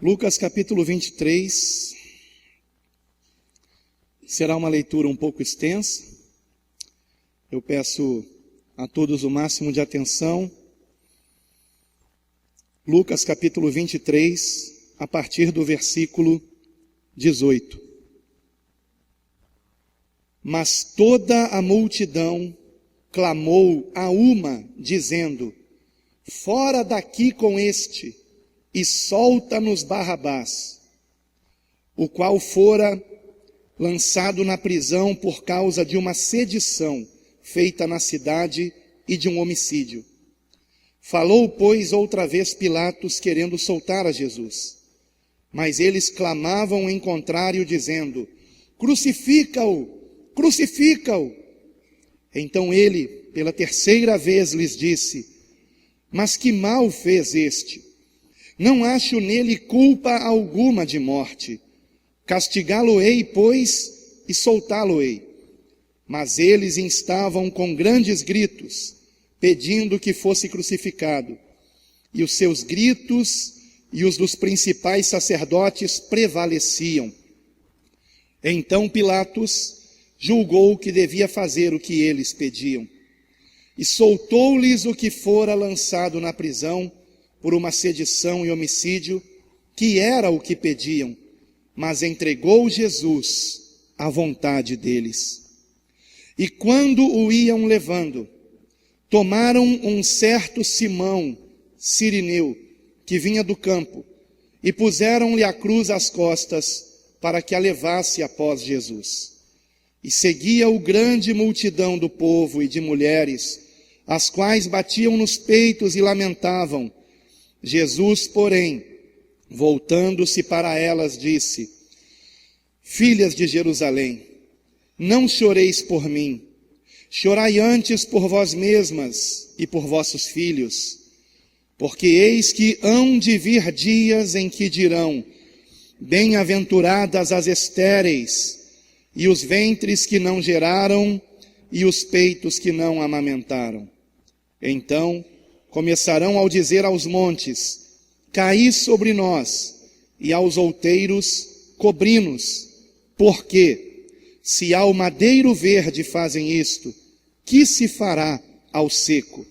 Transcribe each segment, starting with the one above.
Lucas capítulo 23, será uma leitura um pouco extensa. Eu peço a todos o máximo de atenção. Lucas capítulo 23, a partir do versículo 18. Mas toda a multidão clamou a uma, dizendo: fora daqui com este, e solta-nos Barrabás, o qual fora lançado na prisão por causa de uma sedição feita na cidade e de um homicídio. Falou, pois, outra vez Pilatos, querendo soltar a Jesus. Mas eles clamavam em contrário, dizendo: crucifica-o, crucifica-o. Então ele, pela terceira vez, lhes disse: mas que mal fez este? Não acho nele culpa alguma de morte. Castigá-lo-ei, pois, e soltá-lo-ei. Mas eles instavam com grandes gritos, pedindo que fosse crucificado. E os seus gritos e os dos principais sacerdotes prevaleciam. Então Pilatos julgou que devia fazer o que eles pediam. E soltou-lhes o que fora lançado na prisão por uma sedição e homicídio, que era o que pediam, mas entregou Jesus à vontade deles. E quando o iam levando, tomaram um certo Simão, Cirineu, que vinha do campo, e puseram-lhe a cruz às costas, para que a levasse após Jesus. E seguia-o grande multidão do povo e de mulheres, as quais batiam nos peitos e lamentavam. Jesus, porém, voltando-se para elas, disse: filhas de Jerusalém, não choreis por mim, chorai antes por vós mesmas e por vossos filhos, porque eis que hão de vir dias em que dirão: bem-aventuradas as estéreis, e os ventres que não geraram, e os peitos que não amamentaram. Então começarão a dizer aos montes: caí sobre nós, e aos outeiros: cobri-nos. Porque, se ao madeiro verde fazem isto, que se fará ao seco?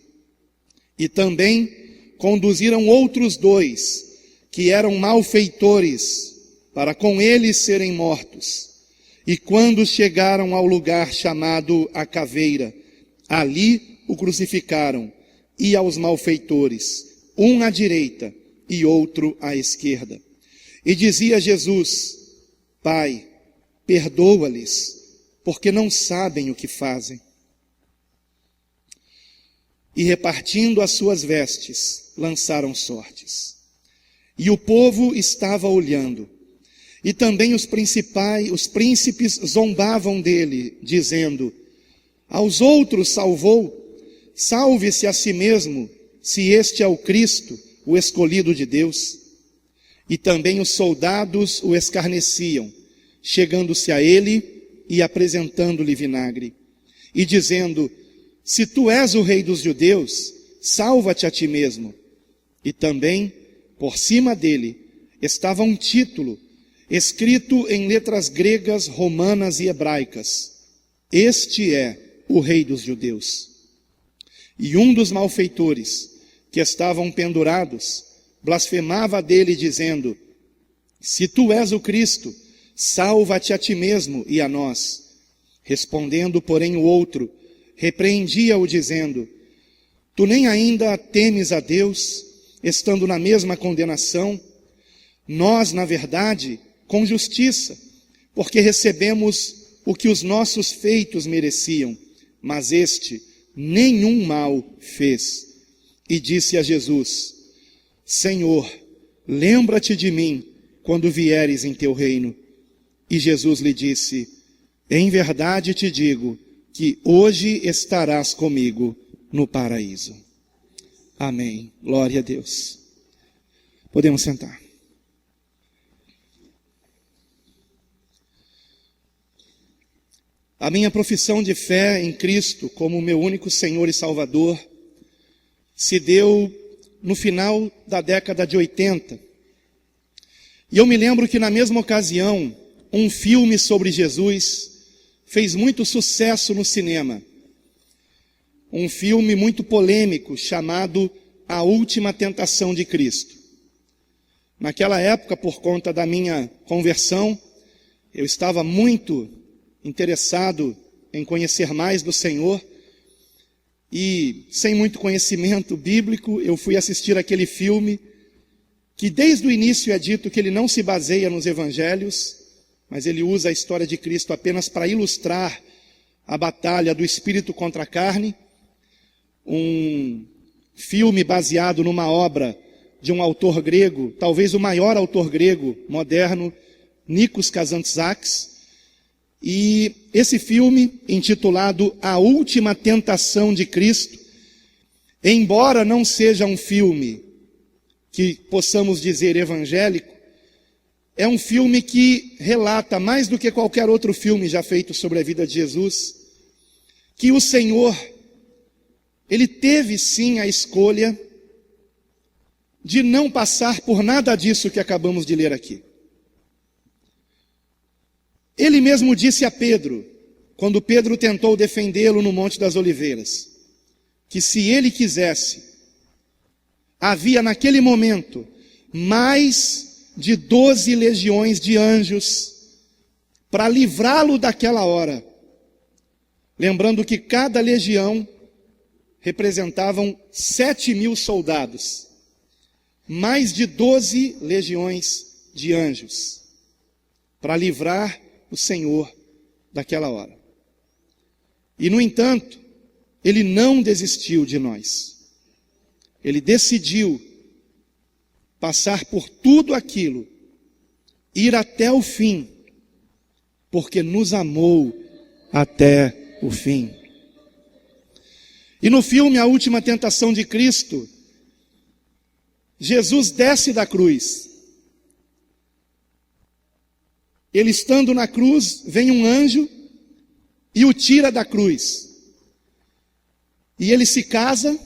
E também conduziram outros dois, que eram malfeitores, para com eles serem mortos. E quando chegaram ao lugar chamado a Caveira, ali o crucificaram, e aos malfeitores, um à direita e outro à esquerda. E dizia Jesus: Pai, perdoa-lhes, porque não sabem o que fazem. E repartindo as suas vestes, lançaram sortes. E o povo estava olhando. E também os príncipes zombavam dele, dizendo: aos outros salvou, salve-se a si mesmo, se este é o Cristo, o escolhido de Deus. E também os soldados o escarneciam, chegando-se a ele e apresentando-lhe vinagre, e dizendo: se tu és o rei dos judeus, salva-te a ti mesmo. E também, por cima dele, estava um título, escrito em letras gregas, romanas e hebraicas: este é o rei dos judeus. E um dos malfeitores, que estavam pendurados, blasfemava dele, dizendo: se tu és o Cristo, salva-te a ti mesmo e a nós. Respondendo, porém, o outro repreendia-o, dizendo: tu nem ainda temes a Deus, estando na mesma condenação? Nós, na verdade, com justiça, porque recebemos o que os nossos feitos mereciam, mas este nenhum mal fez. E disse a Jesus: Senhor, lembra-te de mim quando vieres em teu reino. E Jesus lhe disse: em verdade te digo que hoje estarás comigo no paraíso. Amém. Glória a Deus. Podemos sentar. A minha profissão de fé em Cristo como meu único Senhor e Salvador se deu no final da década de 80, E eu me lembro que na mesma ocasião, um filme sobre Jesus fez muito sucesso no cinema. Um filme muito polêmico chamado A Última Tentação de Cristo. Naquela época, por conta da minha conversão, eu estava muito interessado em conhecer mais do Senhor e, sem muito conhecimento bíblico, eu fui assistir aquele filme que desde o início é dito que ele não se baseia nos evangelhos, mas ele usa a história de Cristo apenas para ilustrar a batalha do espírito contra a carne. Um filme baseado numa obra de um autor grego, talvez o maior autor grego moderno, Nikos Kazantzakis. E esse filme, intitulado A Última Tentação de Cristo, embora não seja um filme que possamos dizer evangélico, é um filme que relata, mais do que qualquer outro filme já feito sobre a vida de Jesus, que o Senhor, ele teve sim a escolha de não passar por nada disso que acabamos de ler aqui. Ele mesmo disse a Pedro, quando Pedro tentou defendê-lo no Monte das Oliveiras, que se ele quisesse, havia naquele momento mais de 12 legiões de anjos para livrá-lo daquela hora. Lembrando que cada legião representavam 7.000 soldados. Mais de 12 legiões de anjos para livrar o Senhor daquela hora. E, no entanto, ele não desistiu de nós. Ele decidiu passar por tudo aquilo, ir até o fim, porque nos amou até o fim. E no filme A Última Tentação de Cristo, Jesus desce da cruz. Ele estando na cruz, vem um anjo e o tira da cruz. E ele se casa,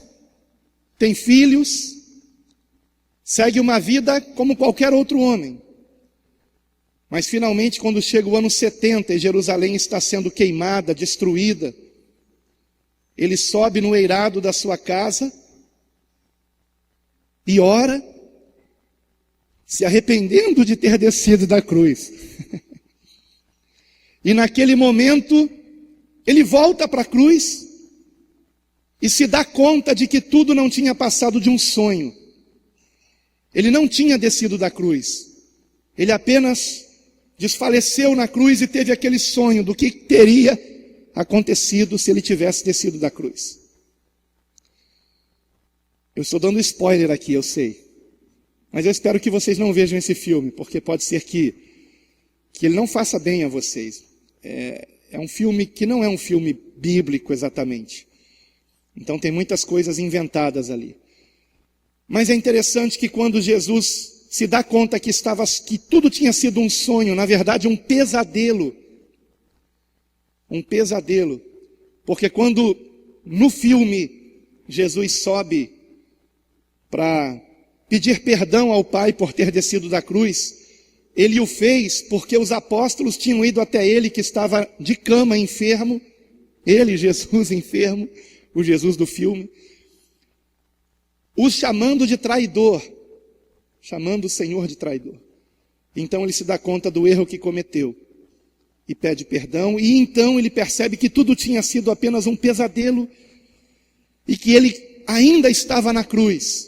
tem filhos, segue uma vida como qualquer outro homem. Mas finalmente, quando chega o ano 70 e Jerusalém está sendo queimada, destruída, ele sobe no eirado da sua casa e ora, se arrependendo de ter descido da cruz. E naquele momento, ele volta para a cruz e se dá conta de que tudo não tinha passado de um sonho. Ele não tinha descido da cruz. Ele apenas desfaleceu na cruz e teve aquele sonho do que teria acontecido se ele tivesse descido da cruz. Eu estou dando spoiler aqui, eu sei. Mas eu espero que vocês não vejam esse filme, porque pode ser que ele não faça bem a vocês. É um filme que não é um filme bíblico exatamente. Então tem muitas coisas inventadas ali. Mas é interessante que quando Jesus se dá conta que tudo tinha sido um sonho, na verdade um pesadelo. Um pesadelo. Porque quando no filme Jesus sobe para pedir perdão ao Pai por ter descido da cruz, ele o fez porque os apóstolos tinham ido até ele que estava de cama enfermo, ele, Jesus, enfermo, o Jesus do filme, os chamando de traidor, chamando o Senhor de traidor. Então ele se dá conta do erro que cometeu e pede perdão, e então ele percebe que tudo tinha sido apenas um pesadelo e que ele ainda estava na cruz.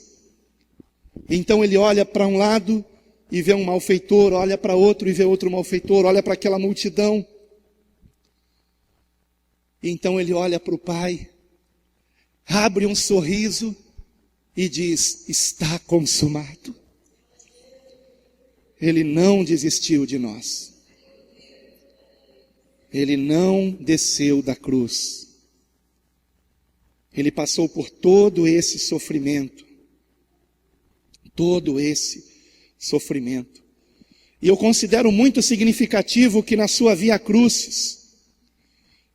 Então ele olha para um lado e vê um malfeitor, olha para outro e vê outro malfeitor, olha para aquela multidão. E então ele olha para o Pai, abre um sorriso e diz: está consumado. Ele não desistiu de nós. Ele não desceu da cruz. Ele passou por todo esse sofrimento. Todo esse sofrimento. E eu considero muito significativo que na sua Via Crucis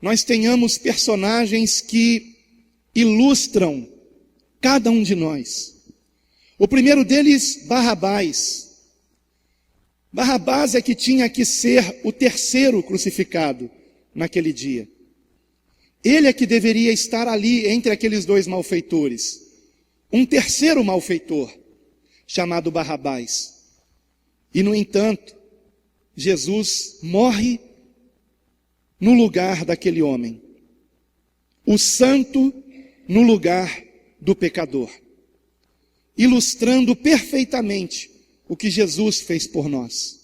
nós tenhamos personagens que ilustram cada um de nós. O primeiro deles, Barrabás. Barrabás é que tinha que ser o terceiro crucificado naquele dia. Ele é que deveria estar ali entre aqueles dois malfeitores. Um terceiro malfeitor, chamado Barrabás. E, no entanto, Jesus morre no lugar daquele homem. O santo no lugar do pecador. Ilustrando perfeitamente o que Jesus fez por nós.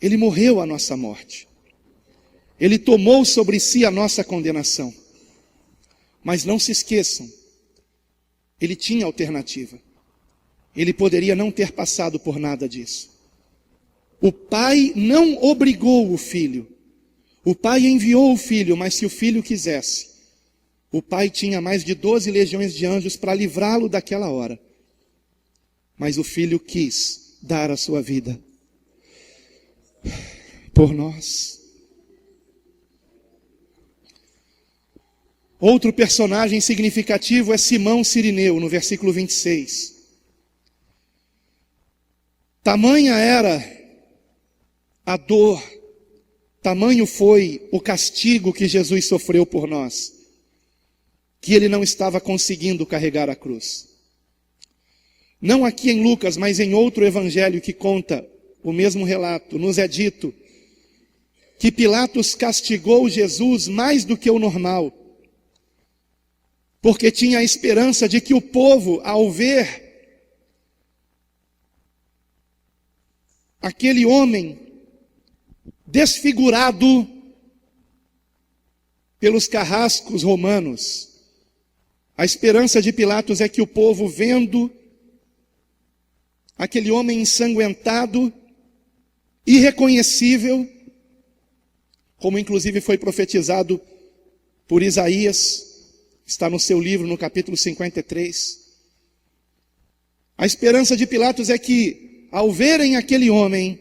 Ele morreu a nossa morte. Ele tomou sobre si a nossa condenação. Mas não se esqueçam, ele tinha alternativa. Ele poderia não ter passado por nada disso. O Pai não obrigou o Filho. O Pai enviou o Filho, mas se o Filho quisesse, o Pai tinha mais de 12 legiões de anjos para livrá-lo daquela hora. Mas o Filho quis dar a sua vida por nós. Outro personagem significativo é Simão Cirineu, no versículo 26. Tamanha era a dor, tamanho foi o castigo que Jesus sofreu por nós, que ele não estava conseguindo carregar a cruz. Não aqui em Lucas, mas em outro evangelho que conta o mesmo relato, nos é dito que Pilatos castigou Jesus mais do que o normal, porque tinha a esperança de que o povo, ao ver aquele homem desfigurado pelos carrascos romanos, a esperança de Pilatos é que o povo, vendo aquele homem ensanguentado, irreconhecível, como inclusive foi profetizado por Isaías, está no seu livro, no capítulo 53. A esperança de Pilatos é que, ao verem aquele homem,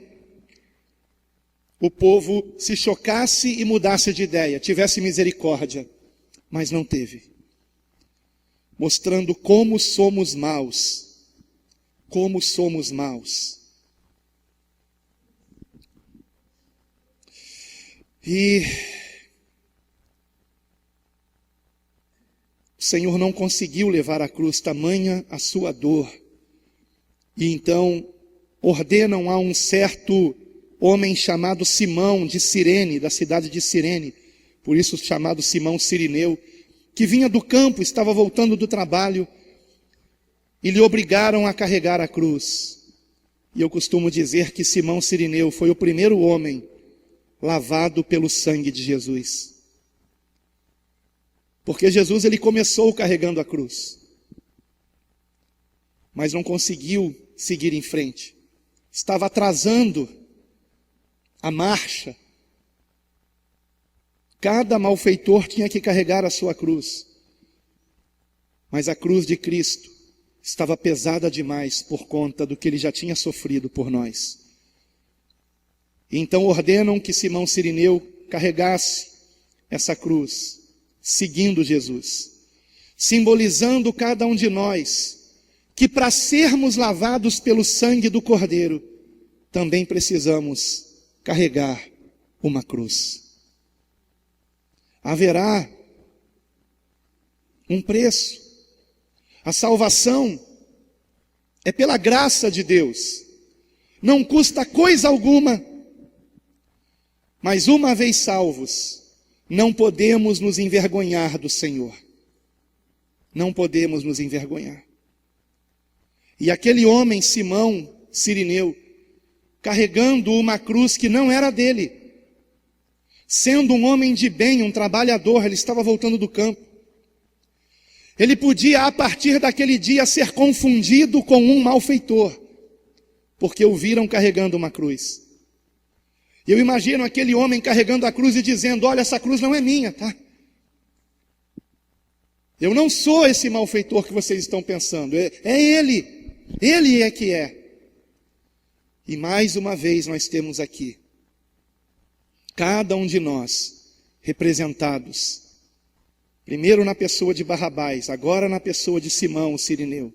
o povo se chocasse e mudasse de ideia, tivesse misericórdia, mas não teve. Mostrando como somos maus. Como somos maus. E o Senhor não conseguiu levar a cruz, tamanha a sua dor. E então ordenam a um certo homem chamado Simão de Cirene, da cidade de Cirene, por isso chamado Simão Cirineu, que vinha do campo, estava voltando do trabalho, e lhe obrigaram a carregar a cruz. E eu costumo dizer que Simão Cirineu foi o primeiro homem lavado pelo sangue de Jesus. Porque Jesus, ele começou carregando a cruz, mas não conseguiu seguir em frente. Estava atrasando a marcha. Cada malfeitor tinha que carregar a sua cruz. Mas a cruz de Cristo estava pesada demais por conta do que ele já tinha sofrido por nós. E então ordenam que Simão Cirineu carregasse essa cruz, seguindo Jesus, simbolizando cada um de nós, que para sermos lavados pelo sangue do Cordeiro, também precisamos carregar uma cruz. Haverá um preço. A salvação é pela graça de Deus. Não custa coisa alguma. Mas uma vez salvos, não podemos nos envergonhar do Senhor. Não podemos nos envergonhar. E aquele homem, Simão Cirineu, carregando uma cruz que não era dele, sendo um homem de bem, um trabalhador, ele estava voltando do campo. Ele podia, a partir daquele dia, ser confundido com um malfeitor, porque o viram carregando uma cruz. E eu imagino aquele homem carregando a cruz e dizendo: olha, essa cruz não é minha, tá? Eu não sou esse malfeitor que vocês estão pensando, é ele é que é. E mais uma vez nós temos aqui, cada um de nós, representados, primeiro na pessoa de Barrabás, agora na pessoa de Simão, o Cirineu.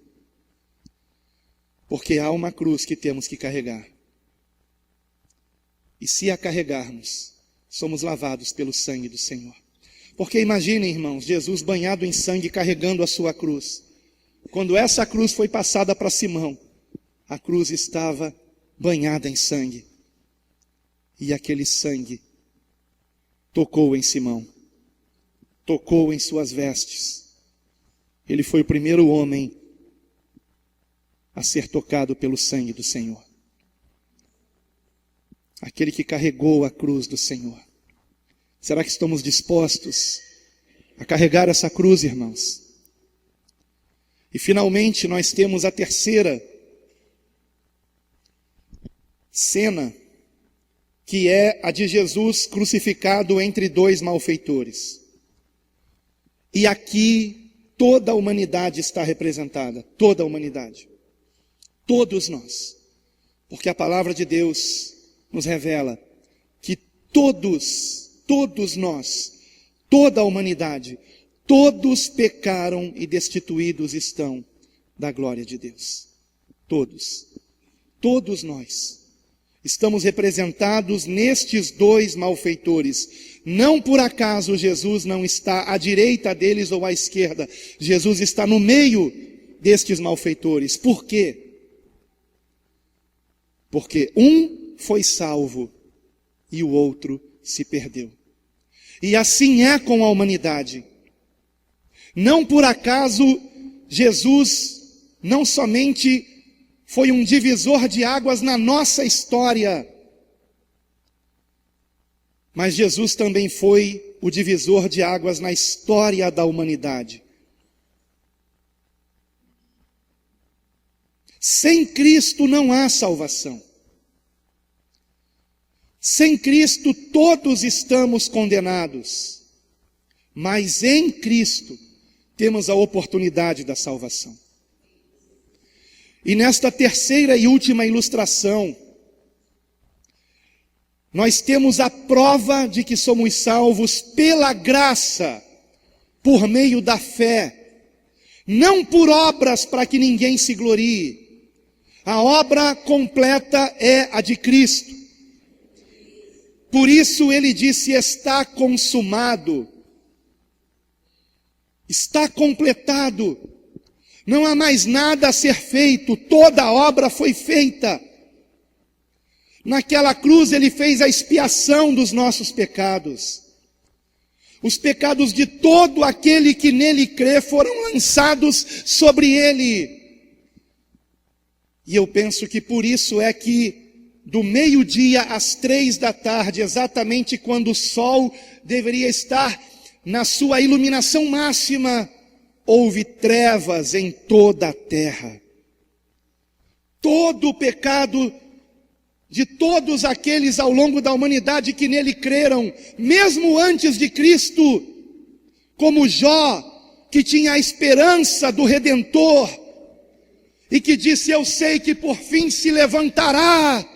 Porque há uma cruz que temos que carregar. E se a carregarmos, somos lavados pelo sangue do Senhor. Porque imaginem, irmãos, Jesus banhado em sangue, carregando a sua cruz. Quando essa cruz foi passada para Simão, a cruz estava banhada em sangue. E aquele sangue tocou em Simão, tocou em suas vestes. Ele foi o primeiro homem a ser tocado pelo sangue do Senhor. Aquele que carregou a cruz do Senhor. Será que estamos dispostos a carregar essa cruz, irmãos? E finalmente nós temos a terceira cena, que é a de Jesus crucificado entre dois malfeitores. E aqui toda a humanidade está representada, toda a humanidade. Todos nós. Porque a palavra de Deus nos revela que todos nós, toda a humanidade, todos pecaram e destituídos estão da glória de Deus. Todos nós estamos representados nestes dois malfeitores. Não por acaso Jesus não está à direita deles ou à esquerda. Jesus está no meio destes malfeitores. Por quê? Porque um foi salvo e o outro se perdeu. E assim é com a humanidade. Não por acaso Jesus não somente foi um divisor de águas na nossa história, mas Jesus também foi o divisor de águas na história da humanidade. Sem Cristo não há salvação. Sem Cristo todos estamos condenados. Mas em Cristo temos a oportunidade da salvação. E nesta terceira e última ilustração, nós temos a prova de que somos salvos pela graça, por meio da fé, não por obras para que ninguém se glorie. A obra completa é a de Cristo. Por isso ele disse: está consumado, está completado, não há mais nada a ser feito, toda a obra foi feita. Naquela cruz ele fez a expiação dos nossos pecados. Os pecados de todo aquele que nele crê foram lançados sobre ele. E eu penso que por isso é que do meio-dia às 3 da tarde, exatamente quando o sol deveria estar na sua iluminação máxima, houve trevas em toda a terra. Todo o pecado de todos aqueles ao longo da humanidade que nele creram, mesmo antes de Cristo, como Jó, que tinha a esperança do Redentor, e que disse: eu sei que por fim se levantará,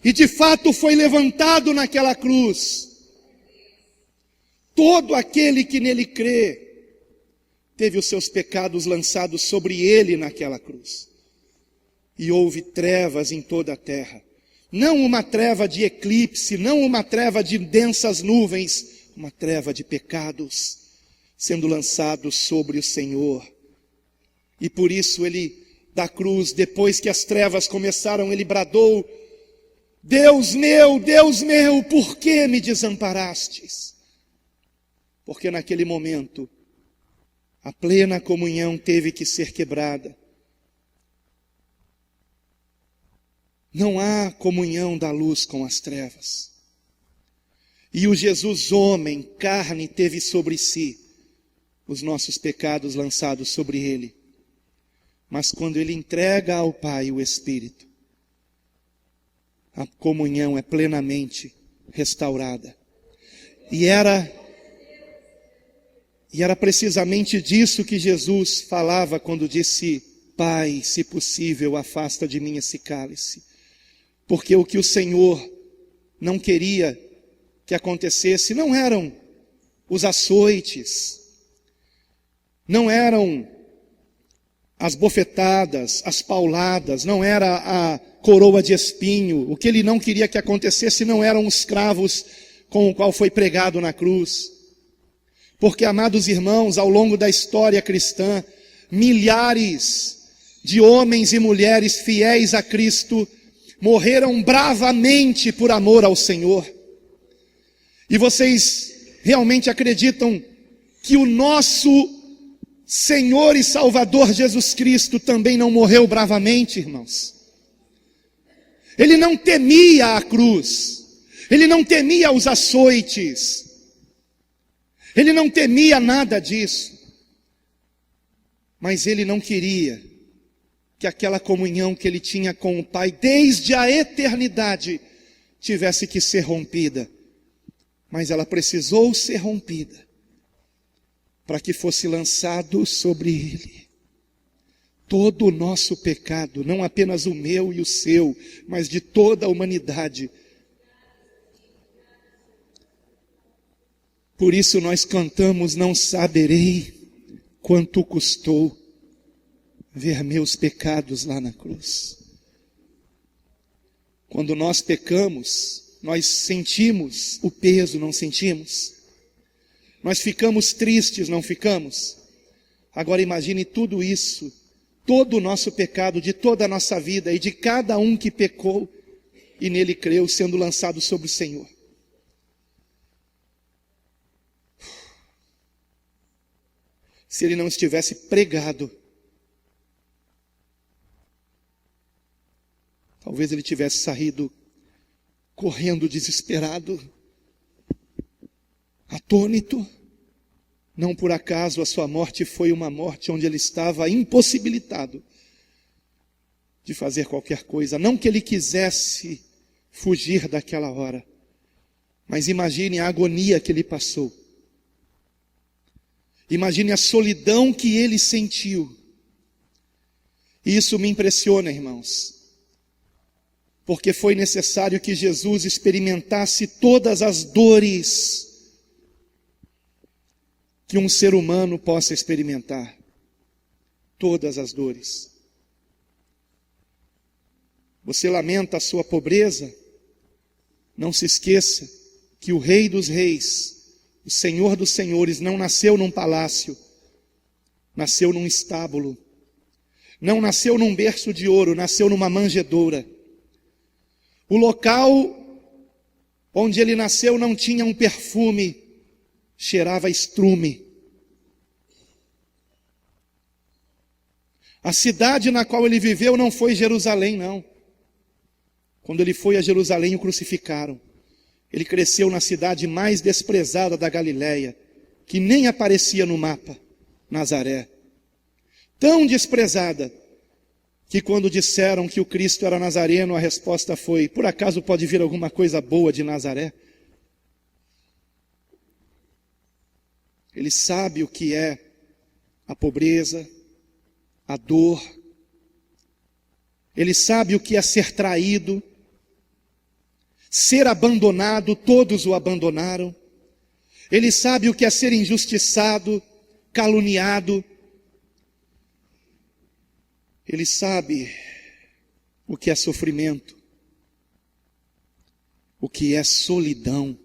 e de fato foi levantado naquela cruz. Todo aquele que nele crê, teve os seus pecados lançados sobre ele naquela cruz. E houve trevas em toda a terra. Não uma treva de eclipse, não uma treva de densas nuvens, uma treva de pecados sendo lançados sobre o Senhor. E por isso ele, da cruz, depois que as trevas começaram, ele bradou: Deus meu, por que me desamparastes? Porque naquele momento, a plena comunhão teve que ser quebrada. Não há comunhão da luz com as trevas. E o Jesus homem, carne, teve sobre si os nossos pecados lançados sobre ele. Mas quando ele entrega ao Pai o Espírito, a comunhão é plenamente restaurada. E era precisamente disso que Jesus falava quando disse: Pai, se possível, afasta de mim esse cálice. Porque o que o Senhor não queria que acontecesse não eram os açoites, não eram as bofetadas, as pauladas, não era coroa de espinho. O que ele não queria que acontecesse não eram os cravos com o qual foi pregado na cruz. Porque, amados irmãos, ao longo da história cristã, milhares de homens e mulheres fiéis a Cristo morreram bravamente por amor ao Senhor. E vocês realmente acreditam que o nosso Senhor e Salvador Jesus Cristo também não morreu bravamente, irmãos? Ele não temia a cruz, ele não temia os açoites, ele não temia nada disso, mas ele não queria que aquela comunhão que ele tinha com o Pai desde a eternidade tivesse que ser rompida. Mas ela precisou ser rompida para que fosse lançado sobre ele todo o nosso pecado, não apenas o meu e o seu, mas de toda a humanidade. Por isso nós cantamos: não saberei quanto custou ver meus pecados lá na cruz. Quando nós pecamos, nós sentimos o peso, não sentimos? Nós ficamos tristes, não ficamos? Agora imagine tudo isso, todo o nosso pecado, de toda a nossa vida e de cada um que pecou e nele creu, sendo lançado sobre o Senhor. Se ele não estivesse pregado, talvez ele tivesse saído correndo desesperado, atônito. Não por acaso a sua morte foi uma morte onde ele estava impossibilitado de fazer qualquer coisa. Não que ele quisesse fugir daquela hora, mas imagine a agonia que ele passou. Imagine a solidão que ele sentiu. E isso me impressiona, irmãos, porque foi necessário que Jesus experimentasse todas as dores que um ser humano possa experimentar. Todas as dores. Você lamenta a sua pobreza? Não se esqueça que o Rei dos Reis, o Senhor dos Senhores, não nasceu num palácio, nasceu num estábulo. Não nasceu num berço de ouro, nasceu numa manjedoura. O local onde ele nasceu não tinha um perfume, cheirava estrume. A cidade na qual ele viveu não foi Jerusalém, não. Quando ele foi a Jerusalém, o crucificaram. Ele cresceu na cidade mais desprezada da Galileia, que nem aparecia no mapa, Nazaré. Tão desprezada, que quando disseram que o Cristo era nazareno, a resposta foi: por acaso pode vir alguma coisa boa de Nazaré? Ele sabe o que é a pobreza, a dor. Ele sabe o que é ser traído, ser abandonado, todos o abandonaram. Ele sabe o que é ser injustiçado, caluniado. Ele sabe o que é sofrimento, o que é solidão.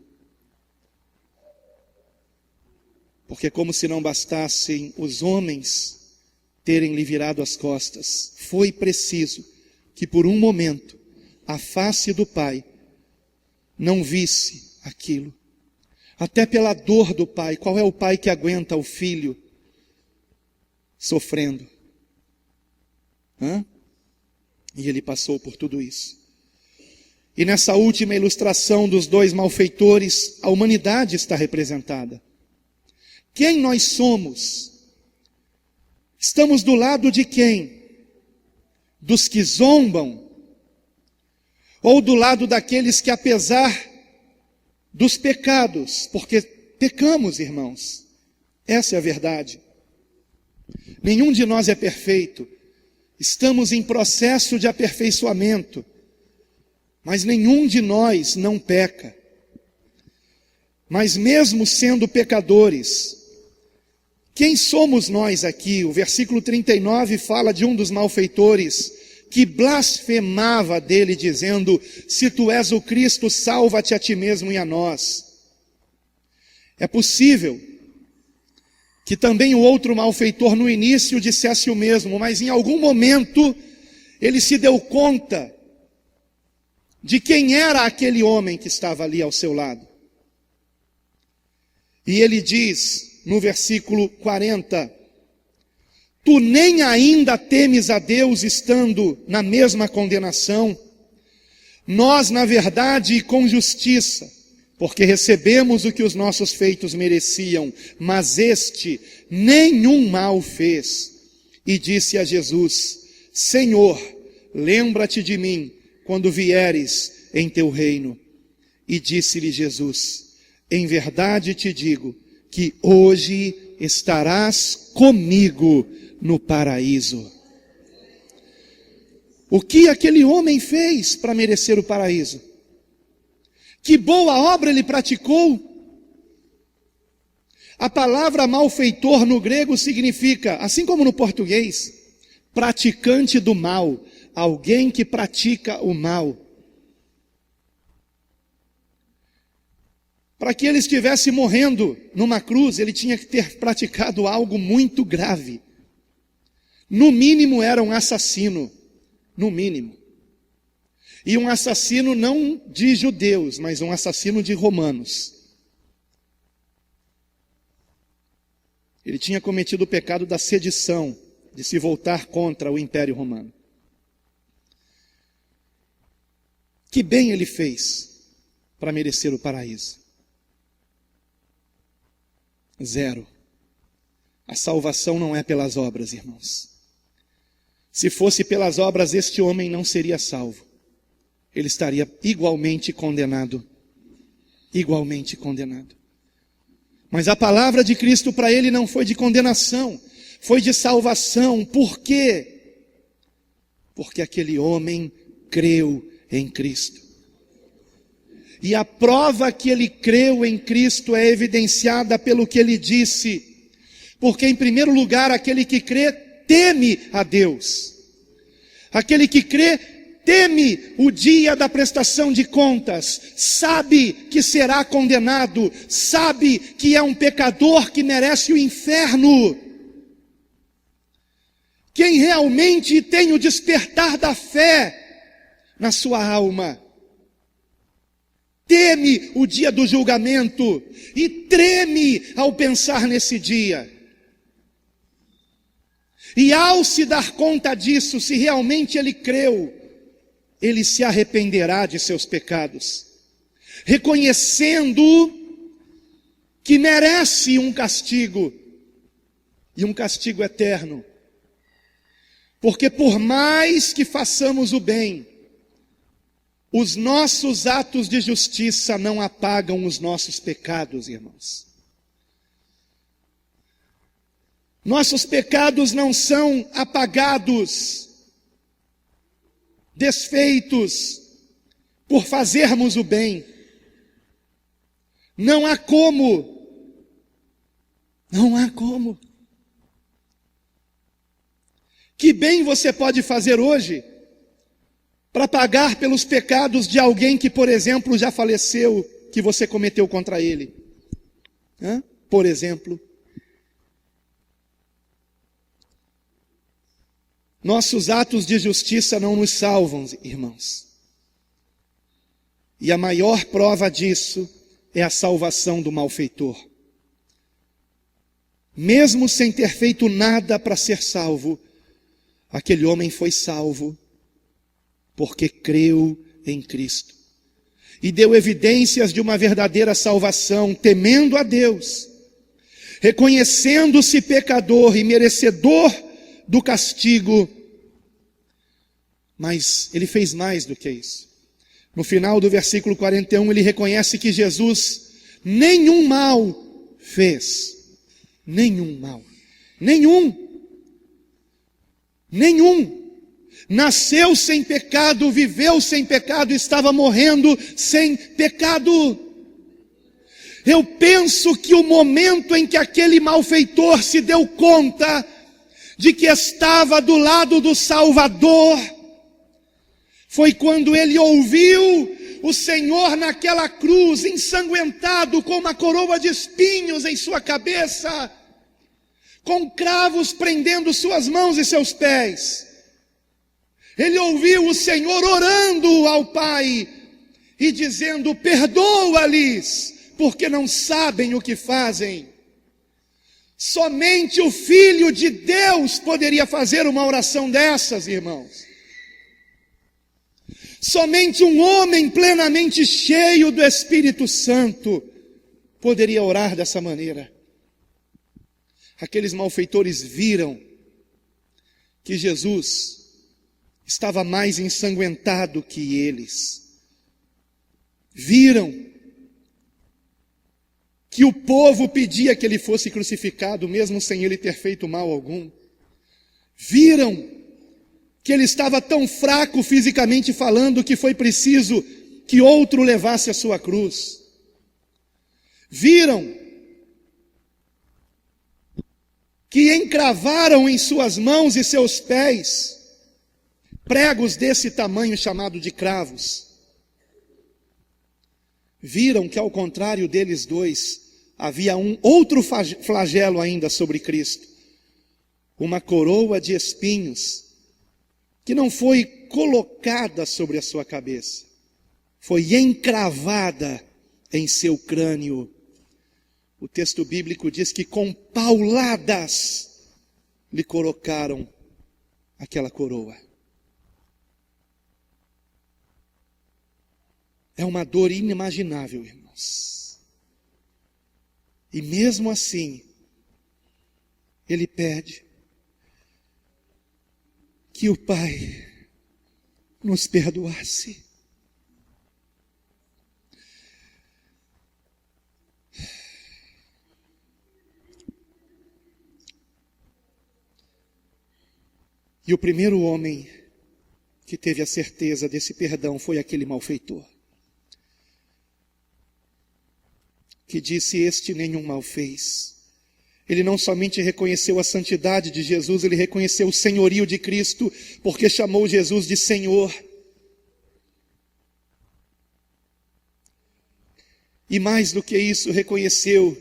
Porque como se não bastassem os homens terem lhe virado as costas, foi preciso que por um momento a face do Pai não visse aquilo. Até pela dor do pai. Qual é o pai que aguenta o filho sofrendo? E ele passou por tudo isso. E nessa última ilustração dos dois malfeitores, a humanidade está representada. Quem nós somos? Estamos do lado de quem? Dos que zombam? Ou do lado daqueles que, apesar dos pecados, porque pecamos, irmãos, essa é a verdade. Nenhum de nós é perfeito. Estamos em processo de aperfeiçoamento, mas nenhum de nós não peca. Mas mesmo sendo pecadores, quem somos nós aqui? O versículo 39 fala de um dos malfeitores que blasfemava dele, dizendo: se tu és o Cristo, salva-te a ti mesmo e a nós. É possível que também o outro malfeitor no início dissesse o mesmo, mas em algum momento ele se deu conta de quem era aquele homem que estava ali ao seu lado. E ele diz no versículo 40, tu nem ainda temes a Deus estando na mesma condenação? Nós, na verdade, com justiça, porque recebemos o que os nossos feitos mereciam, mas este nenhum mal fez. E disse a Jesus: Senhor, lembra-te de mim quando vieres em teu reino. E disse-lhe Jesus: em verdade te digo que hoje estarás comigo no paraíso. O que aquele homem fez para merecer o paraíso? Que boa obra ele praticou? A palavra malfeitor no grego significa, assim como no português, praticante do mal, alguém que pratica o mal. Para que ele estivesse morrendo numa cruz, ele tinha que ter praticado algo muito grave. No mínimo era um assassino, no mínimo. E um assassino não de judeus, mas um assassino de romanos. Ele tinha cometido o pecado da sedição, de se voltar contra o Império Romano. Que bem ele fez para merecer o paraíso? Zero. A salvação não é pelas obras, irmãos. Se fosse pelas obras, este homem não seria salvo. Ele estaria igualmente condenado. Igualmente condenado. Mas a palavra de Cristo para ele não foi de condenação, foi de salvação. Por quê? Porque aquele homem creu em Cristo. E a prova que ele creu em Cristo é evidenciada pelo que ele disse. Porque, em primeiro lugar, aquele que crê teme a Deus. Aquele que crê teme o dia da prestação de contas, sabe que será condenado, sabe que é um pecador que merece o inferno. Quem realmente tem o despertar da fé na sua alma, teme o dia do julgamento e treme ao pensar nesse dia. E ao se dar conta disso, se realmente ele creu, ele se arrependerá de seus pecados, reconhecendo que merece um castigo, e um castigo eterno. Porque por mais que façamos o bem, os nossos atos de justiça não apagam os nossos pecados, irmãos. Nossos pecados não são apagados, desfeitos, por fazermos o bem. Não há como. Não há como. Que bem você pode fazer hoje para pagar pelos pecados de alguém que, por exemplo, já faleceu, que você cometeu contra ele? Por exemplo. Nossos atos de justiça não nos salvam, irmãos. E a maior prova disso é a salvação do malfeitor. Mesmo sem ter feito nada para ser salvo, aquele homem foi salvo porque creu em Cristo. E deu evidências de uma verdadeira salvação, temendo a Deus, reconhecendo-se pecador e merecedor do castigo. Mas ele fez mais do que isso. No final do versículo 41, ele reconhece que Jesus nenhum mal fez. Nenhum mal. Nenhum. Nasceu sem pecado, viveu sem pecado, estava morrendo sem pecado. Eu penso que o momento em que aquele malfeitor se deu conta de que estava do lado do Salvador, Foi quando ele ouviu o Senhor naquela cruz, ensanguentado, com uma coroa de espinhos em sua cabeça, com cravos prendendo suas mãos e seus pés. Ele ouviu o Senhor orando ao Pai e dizendo: perdoa-lhes, porque não sabem o que fazem. Somente o Filho de Deus poderia fazer uma oração dessas, irmãos. Somente um homem plenamente cheio do Espírito Santo poderia orar dessa maneira. Aqueles malfeitores viram que Jesus estava mais ensanguentado que eles. Viram que o povo pedia que ele fosse crucificado, mesmo sem ele ter feito mal algum. Viram que ele estava tão fraco fisicamente falando que foi preciso que outro levasse a sua cruz. Viram que encravaram em suas mãos e seus pés pregos desse tamanho chamado de cravos. Viram que ao contrário deles dois, havia um outro flagelo ainda sobre Cristo. Uma coroa de espinhos que não foi colocada sobre a sua cabeça, foi encravada em seu crânio. O texto bíblico diz que com pauladas lhe colocaram aquela coroa. É uma dor inimaginável, irmãos. E mesmo assim, ele pede que o Pai nos perdoasse. E o primeiro homem que teve a certeza desse perdão foi aquele malfeitor, que disse: este nenhum mal fez. Ele não somente reconheceu a santidade de Jesus, ele reconheceu o senhorio de Cristo, porque chamou Jesus de Senhor. E mais do que isso, reconheceu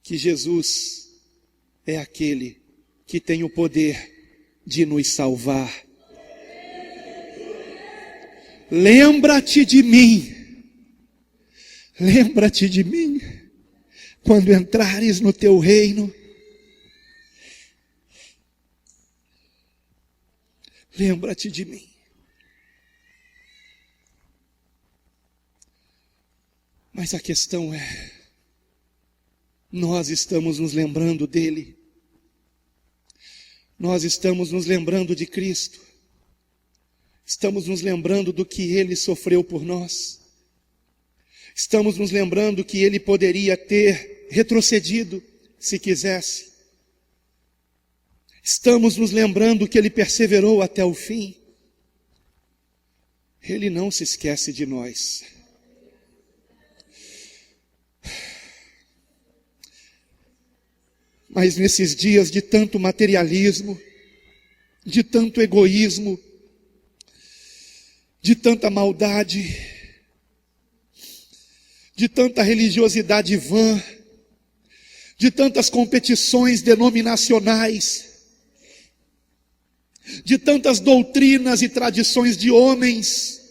que Jesus é aquele que tem o poder de nos salvar. Lembra-te de mim. Lembra-te de mim quando entrares no teu reino. Lembra-te de mim. Mas a questão é, nós estamos nos lembrando dele. Nós estamos nos lembrando de Cristo. Estamos nos lembrando do que ele sofreu por nós. Estamos nos lembrando que ele poderia ter retrocedido se quisesse. Estamos nos lembrando que ele perseverou até o fim. Ele não se esquece de nós. Mas nesses dias de tanto materialismo, de tanto egoísmo, de tanta maldade, de tanta religiosidade vã, de tantas competições denominacionais, de tantas doutrinas e tradições de homens,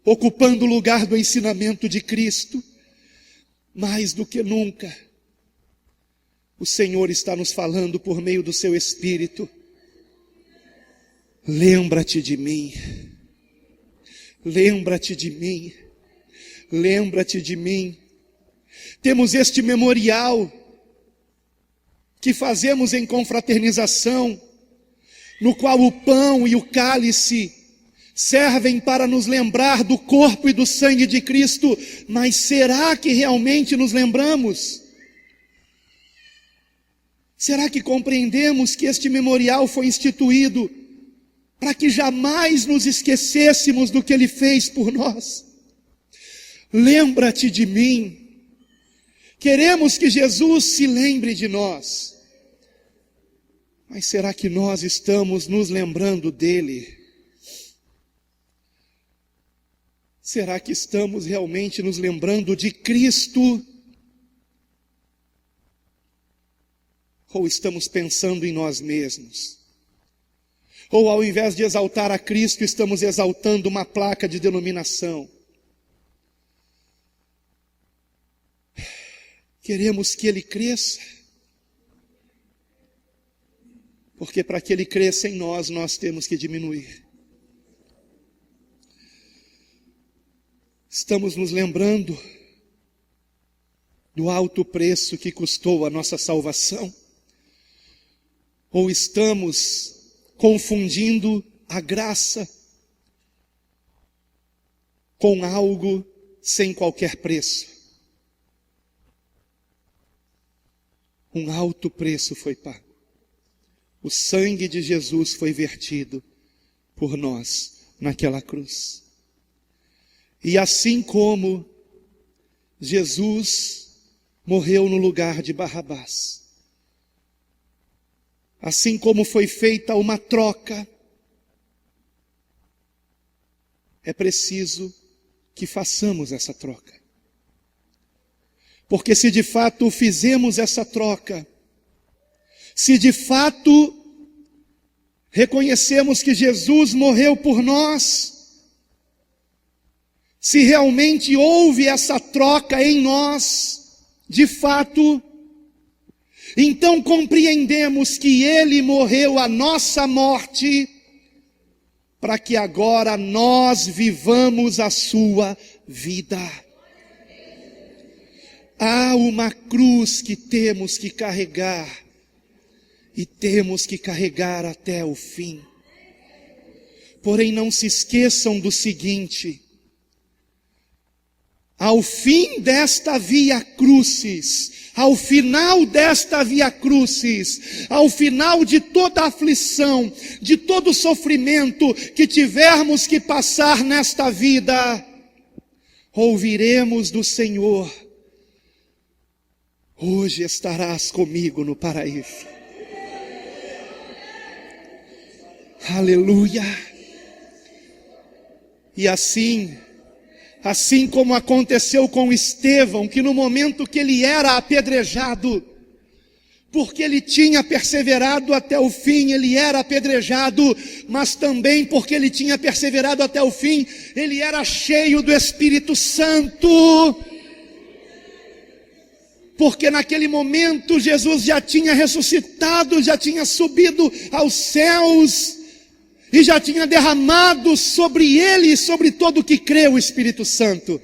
ocupando o lugar do ensinamento de Cristo, mais do que nunca, o Senhor está nos falando por meio do seu Espírito: lembra-te de mim, lembra-te de mim. Lembra-te de mim. Temos este memorial que fazemos em confraternização, no qual o pão e o cálice servem para nos lembrar do corpo e do sangue de Cristo. Mas será que realmente nos lembramos? Será que compreendemos que este memorial foi instituído para que jamais nos esquecêssemos do que ele fez por nós? Lembra-te de mim. Queremos que Jesus se lembre de nós. Mas será que nós estamos nos lembrando dele? Será que estamos realmente nos lembrando de Cristo? Ou estamos pensando em nós mesmos? Ou ao invés de exaltar a Cristo, estamos exaltando uma placa de denominação? Queremos que Ele cresça, porque para que Ele cresça em nós, nós temos que diminuir. Estamos nos lembrando do alto preço que custou a nossa salvação? Ou estamos confundindo a graça com algo sem qualquer preço? Um alto preço foi pago. O sangue de Jesus foi vertido por nós naquela cruz. E assim como Jesus morreu no lugar de Barrabás, assim como foi feita uma troca, é preciso que façamos essa troca. Porque se de fato fizemos essa troca, se de fato reconhecemos que Jesus morreu por nós, se realmente houve essa troca em nós, de fato, então compreendemos que Ele morreu a nossa morte, para que agora nós vivamos a sua vida. Há uma cruz que temos que carregar, e temos que carregar até o fim. Porém, não se esqueçam do seguinte: ao fim desta via crucis, ao final desta via crucis, ao final de toda aflição, de todo sofrimento que tivermos que passar nesta vida, ouviremos do Senhor: hoje estarás comigo no paraíso. Aleluia! E assim como aconteceu com Estevão, que no momento que ele era apedrejado, porque ele tinha perseverado até o fim, ele era apedrejado, mas também porque ele tinha perseverado até o fim, ele era cheio do Espírito Santo. Porque naquele momento Jesus já tinha ressuscitado, já tinha subido aos céus, e já tinha derramado sobre ele e sobre todo o que crê o Espírito Santo.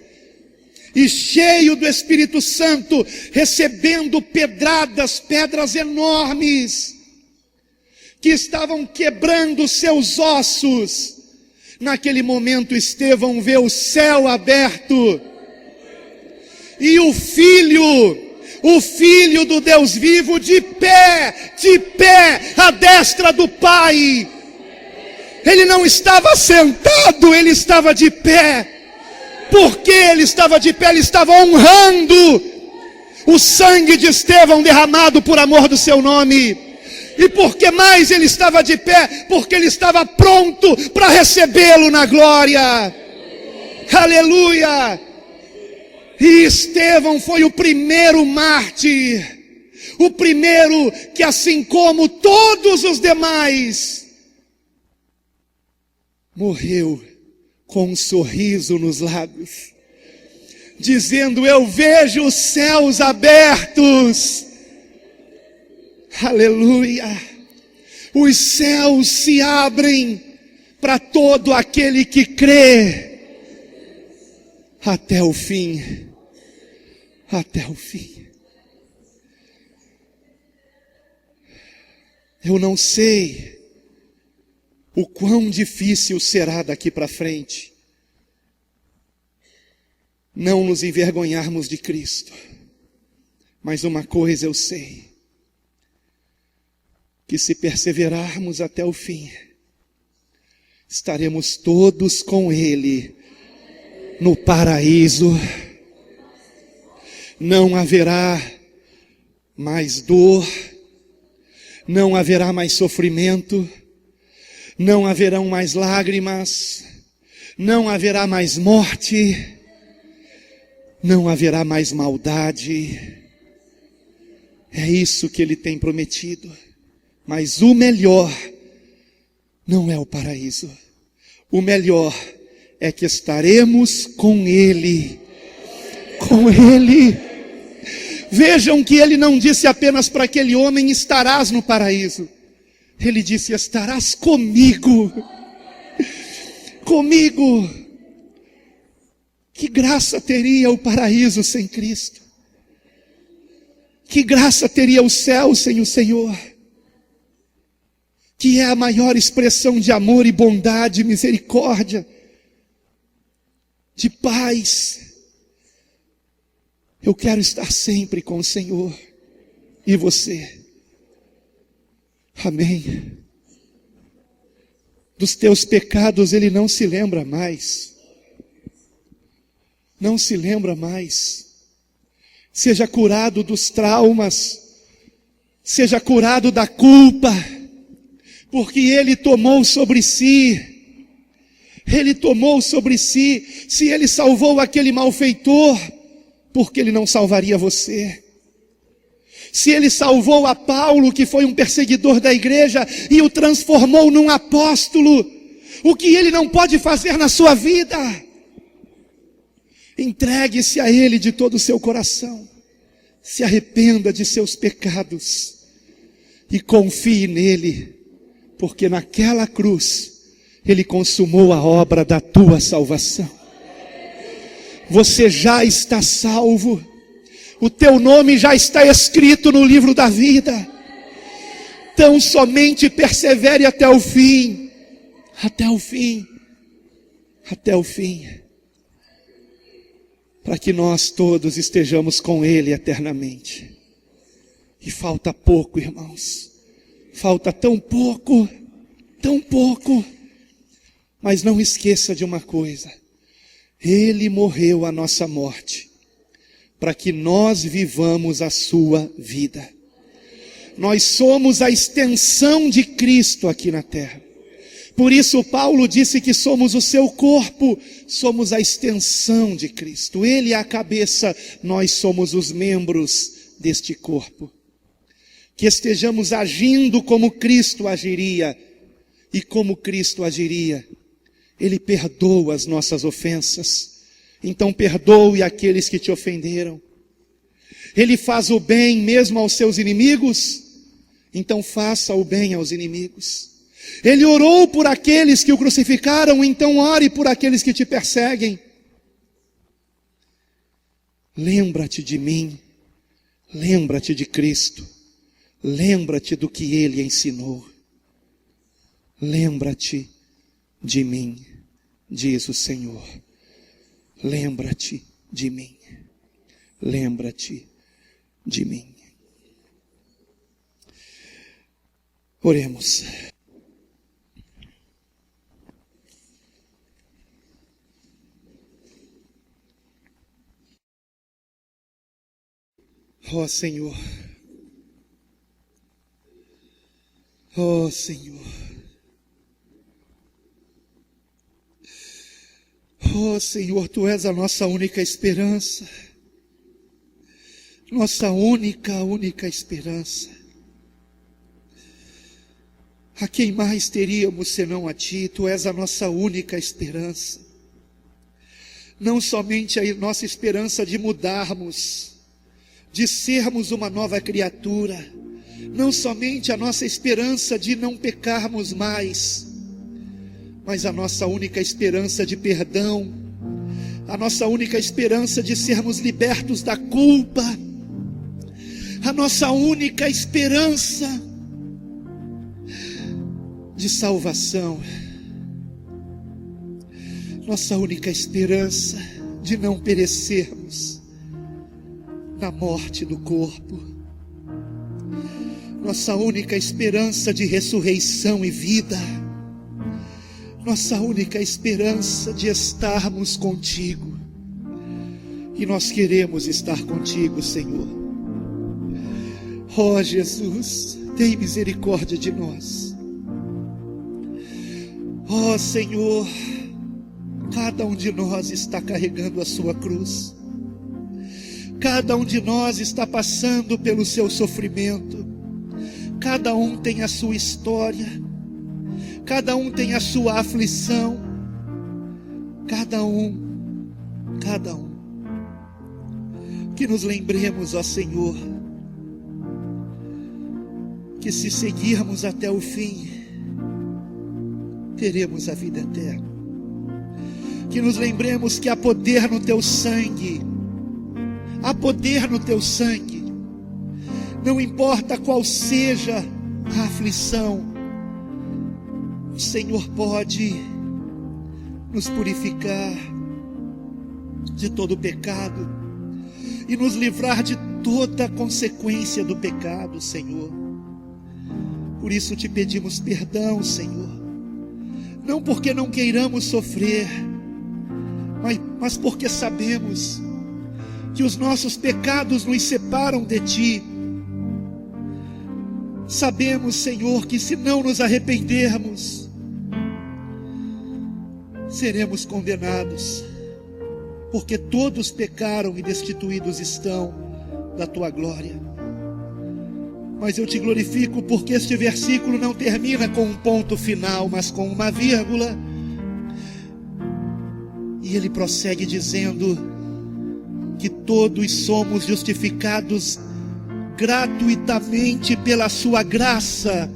E cheio do Espírito Santo, recebendo pedras enormes, que estavam quebrando seus ossos. Naquele momento Estevão vê o céu aberto, e o Filho do Deus vivo de pé, à destra do Pai. Ele não estava sentado, ele estava de pé. Por que ele estava de pé? Ele estava honrando o sangue de Estevão derramado por amor do seu nome. E por que mais ele estava de pé? Porque ele estava pronto para recebê-lo na glória. Aleluia! E Estevão foi o primeiro mártir, o primeiro que, assim como todos os demais, morreu com um sorriso nos lábios, dizendo: eu vejo os céus abertos. Aleluia! Os céus se abrem para todo aquele que crê até o fim. Até o fim. Eu não sei o quão difícil será daqui para frente não nos envergonharmos de Cristo. Mas uma coisa eu sei: que se perseverarmos até o fim, estaremos todos com Ele no paraíso. Não haverá mais dor, Não haverá mais sofrimento, não haverão mais lágrimas, não haverá mais morte, não haverá mais maldade. É isso que Ele tem prometido. Mas o melhor não é o paraíso. O melhor é que estaremos com Ele. Com Ele. Vejam que Ele não disse apenas para aquele homem: estarás no paraíso. Ele disse: estarás comigo. Comigo. Que graça teria o paraíso sem Cristo? Que graça teria o céu sem o Senhor? Que é a maior expressão de amor e bondade, misericórdia, de paz. Eu quero estar sempre com o Senhor. E você? Amém. Dos teus pecados Ele não se lembra mais. Não se lembra mais. Seja curado dos traumas. Seja curado da culpa. Porque Ele tomou sobre si. Ele tomou sobre si. Se Ele salvou aquele malfeitor, por que Ele não salvaria você? Se Ele salvou a Paulo, que foi um perseguidor da igreja, e o transformou num apóstolo, o que Ele não pode fazer na sua vida? Entregue-se a Ele de todo o seu coração. Se arrependa de seus pecados e confie nele, porque naquela cruz Ele consumou a obra da tua salvação. Você já está salvo. O teu nome já está escrito no livro da vida. Então somente persevere até o fim. Até o fim. Até o fim. Para que nós todos estejamos com Ele eternamente. E falta pouco, irmãos. Falta tão pouco. Tão pouco. Mas não esqueça de uma coisa. Ele morreu a nossa morte, para que nós vivamos a sua vida. Nós somos a extensão de Cristo aqui na terra. Por isso Paulo disse que somos o seu corpo, somos a extensão de Cristo. Ele é a cabeça, nós somos os membros deste corpo. Que estejamos agindo como Cristo agiria, e como Cristo agiria. Ele perdoa as nossas ofensas. Então perdoe aqueles que te ofenderam. Ele faz o bem mesmo aos seus inimigos. Então faça o bem aos inimigos. Ele orou por aqueles que o crucificaram. Então ore por aqueles que te perseguem. Lembra-te de mim. Lembra-te de Cristo. Lembra-te do que Ele ensinou. Lembra-te de mim, diz o Senhor. Lembra-te de mim. Lembra-te de mim. Oremos. Ó Senhor. Ó Senhor. Oh Senhor, Tu és a nossa única esperança. Nossa única esperança. A quem mais teríamos senão a Ti? Tu és a nossa única esperança. Não somente a nossa esperança de mudarmos, de sermos uma nova criatura. Não somente a nossa esperança de não pecarmos mais, mas a nossa única esperança de perdão, a nossa única esperança de sermos libertos da culpa, a nossa única esperança de salvação, nossa única esperança de não perecermos na morte do corpo, nossa única esperança de ressurreição e vida, nossa única esperança de estarmos contigo. E nós queremos estar contigo, Senhor. Ó Jesus, tem misericórdia de nós. Ó Senhor, cada um de nós está carregando a sua cruz. Cada um de nós está passando pelo seu sofrimento. Cada um tem a sua história. Cada um tem a sua aflição. Cada um. Que nos lembremos, ó Senhor, que se seguirmos até o fim, teremos a vida eterna. Que nos lembremos que há poder no teu sangue. Há poder no teu sangue. Não importa qual seja a aflição, o Senhor pode nos purificar de todo pecado e nos livrar de toda a consequência do pecado, Senhor. Por isso te pedimos perdão, Senhor. Não porque não queiramos sofrer, mas porque sabemos que os nossos pecados nos separam de Ti. Sabemos, Senhor, que se não nos arrependermos, seremos condenados, porque todos pecaram e destituídos estão da Tua glória. Mas eu te glorifico porque este versículo não termina com um ponto final, mas com uma vírgula. E ele prossegue dizendo que todos somos justificados gratuitamente pela sua graça,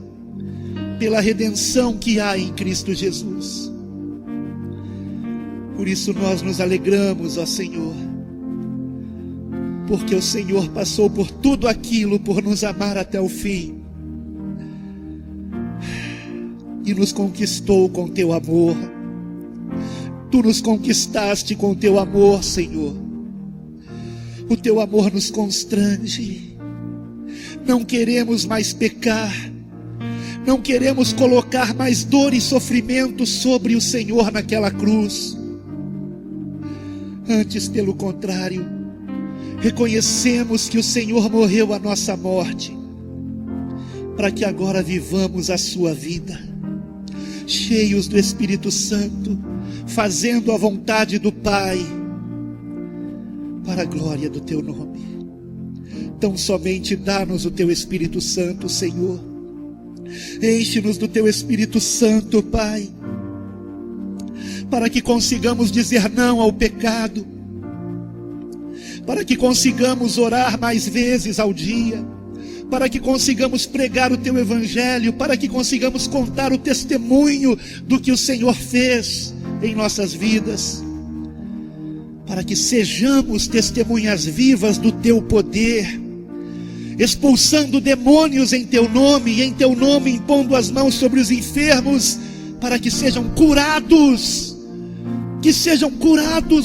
pela redenção que há em Cristo Jesus. Por isso nós nos alegramos, ó Senhor, porque o Senhor passou por tudo aquilo por nos amar até o fim e nos conquistou com teu amor. Tu nos conquistaste com teu amor, Senhor. O teu amor nos constrange. Não queremos mais pecar. Não queremos colocar mais dor e sofrimento sobre o Senhor naquela cruz. Antes, pelo contrário, reconhecemos que o Senhor morreu a nossa morte, para que agora vivamos a sua vida, cheios do Espírito Santo, fazendo a vontade do Pai, para a glória do teu nome. Tão somente dá-nos o teu Espírito Santo, Senhor. Enche-nos do teu Espírito Santo, Pai, para que consigamos dizer não ao pecado, para que consigamos orar mais vezes ao dia, para que consigamos pregar o teu evangelho, para que consigamos contar o testemunho do que o Senhor fez em nossas vidas, para que sejamos testemunhas vivas do teu poder, expulsando demônios em teu nome, e em teu nome impondo as mãos sobre os enfermos, para que sejam curados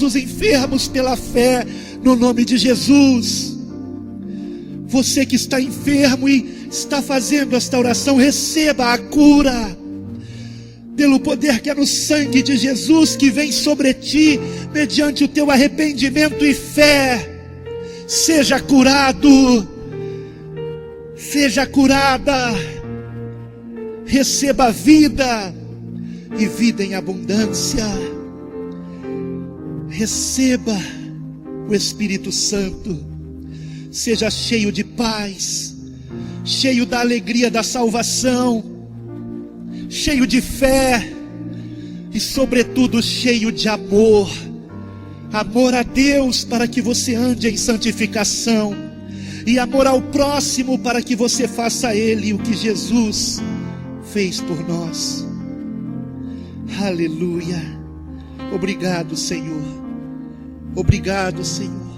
os enfermos pela fé no nome de Jesus. Você que está enfermo e está fazendo esta oração, receba a cura pelo poder que é no sangue de Jesus, que vem sobre ti mediante o teu arrependimento e fé. Seja curado, seja curada, receba vida e vida em abundância. Receba o Espírito Santo, seja cheio de paz, cheio da alegria da salvação, cheio de fé e sobretudo cheio de amor a Deus, para que você ande em santificação, e amor ao próximo, para que você faça a Ele o que Jesus fez por nós. Aleluia. Obrigado, Senhor. Obrigado, Senhor.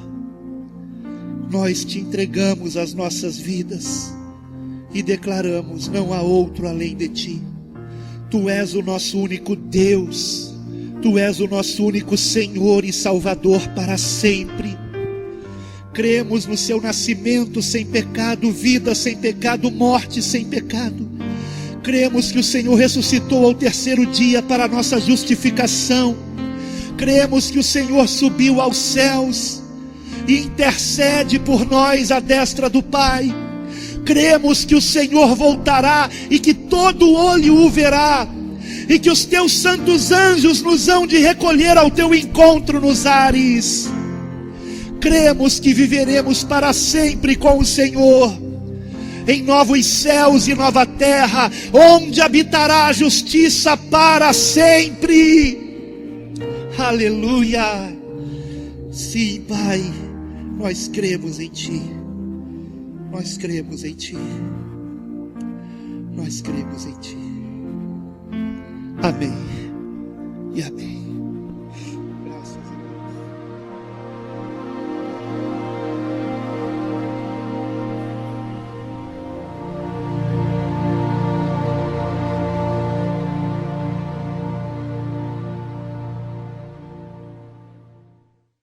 Nós te entregamos as nossas vidas e declaramos: não há outro além de ti. Tu és o nosso único Deus. Tu és o nosso único Senhor e Salvador para sempre. Cremos no seu nascimento sem pecado, vida sem pecado, morte sem pecado. Cremos que o Senhor ressuscitou ao terceiro dia para a nossa justificação. Cremos que o Senhor subiu aos céus e intercede por nós à destra do Pai. Cremos que o Senhor voltará e que todo olho o verá, e que os teus santos anjos nos hão de recolher ao teu encontro nos ares. Cremos que viveremos para sempre com o Senhor, em novos céus e nova terra, onde habitará a justiça para sempre. Aleluia. Sim, Pai, nós cremos em Ti. Nós cremos em Ti. Nós cremos em Ti. Amém e amém.